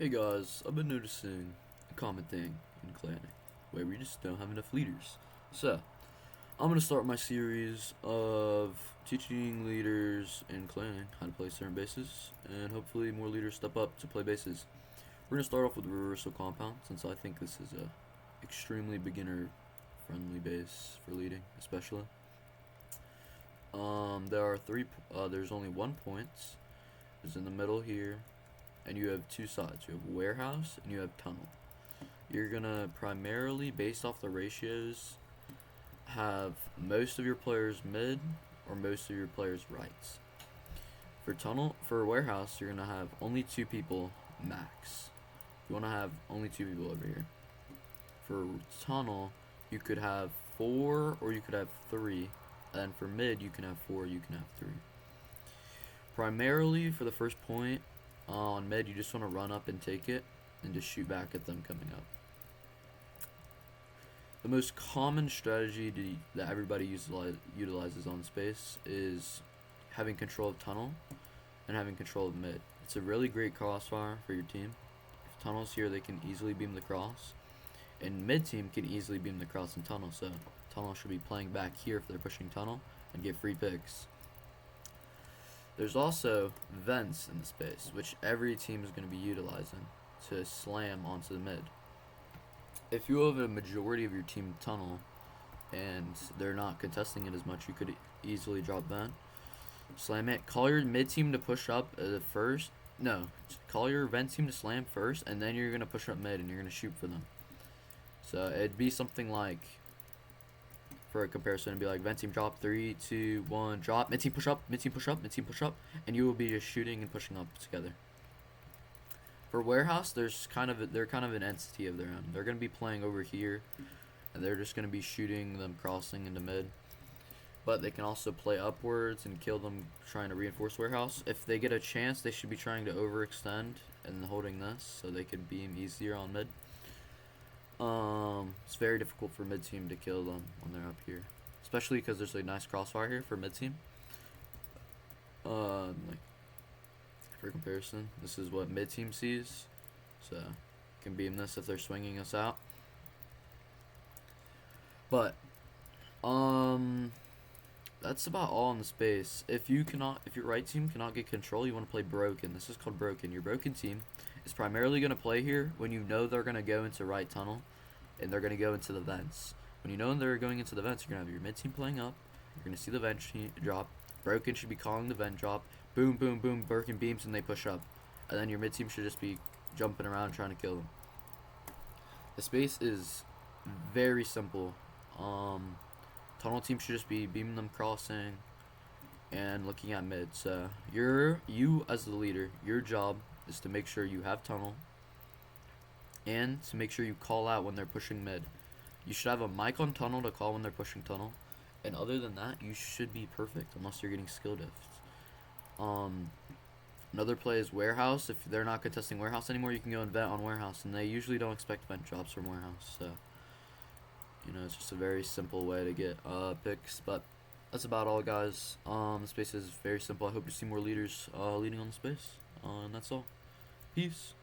Hey guys, I've been noticing a common thing in clanning, where we just don't have enough leaders. So, I'm gonna start my series of teaching leaders in clanning how to play certain bases, and hopefully more leaders step up to play bases. We're gonna start off with Reversal Compound, since I think this is a extremely beginner friendly base for leading, especially. There are there's only 1 point. It's in the middle here, and you have two sides. You have warehouse and you have tunnel. You're gonna primarily, based off the ratios, have most of your players mid or most of your players rights. For warehouse, you're gonna have only two people max. You wanna have only two people over here. For tunnel, you could have four or you could have three. And for mid, you can have four, you can have three. Primarily for the first point, on mid, you just want to run up and take it and just shoot back at them coming up. The most common strategy that everybody utilizes on space is having control of tunnel and having control of mid. It's a really great crossfire for your team. If tunnel's here, they can easily beam the cross, and mid team can easily beam the cross and tunnel, so tunnel should be playing back here if they're pushing tunnel and get free picks. There's also vents in the space, which every team is going to be utilizing to slam onto the mid. If you have a majority of your team tunnel and they're not contesting it as much, you could easily drop vent, slam it, call your mid team to push up first. No, call your vent team to slam first, and then you're going to push up mid and you're going to shoot for them. So it'd be something like, for a comparison, it'd be like vent team drop, 3, 2, 1, drop, mid team push up, mid team push up, mid team push up, and you will be just shooting and pushing up together. For warehouse, they're kind of an entity of their own. They're gonna be playing over here, and they're just gonna be shooting them crossing into mid. But they can also play upwards and kill them trying to reinforce warehouse. If they get a chance, they should be trying to overextend and holding this so they can beam easier on mid. It's very difficult for mid team to kill them when they're up here, especially because there's a nice crossfire here for mid team. Like, for comparison, this is what mid team sees, so can beam this if they're swinging us out. But that's about all in the space. If your right team cannot get control, you want to play broken. This is called broken. Your broken team is primarily going to play here when you know they're going to go into right tunnel and they're going to go into the vents. When you know they're going into the vents, you're going to have your mid team playing up. You're going to see the vent drop. Broken should be calling the vent drop. Boom, boom, boom. Broken beams and they push up. And then your mid team should just be jumping around trying to kill them. The space is very simple. Tunnel team should just be beaming them crossing and looking at mid. So you as the leader, your job is to make sure you have tunnel and to make sure you call out when they're pushing mid. You should have a mic on tunnel to call when they're pushing tunnel, and other than that, you should be perfect unless you're getting skill diffs. Another play is warehouse. If they're not contesting warehouse anymore, you can go and vent on warehouse, and they usually don't expect vent drops from warehouse. So it's just a very simple way to get picks. But that's about all, guys. The space is very simple. I hope to see more leaders leading on the space. And that's all. Peace.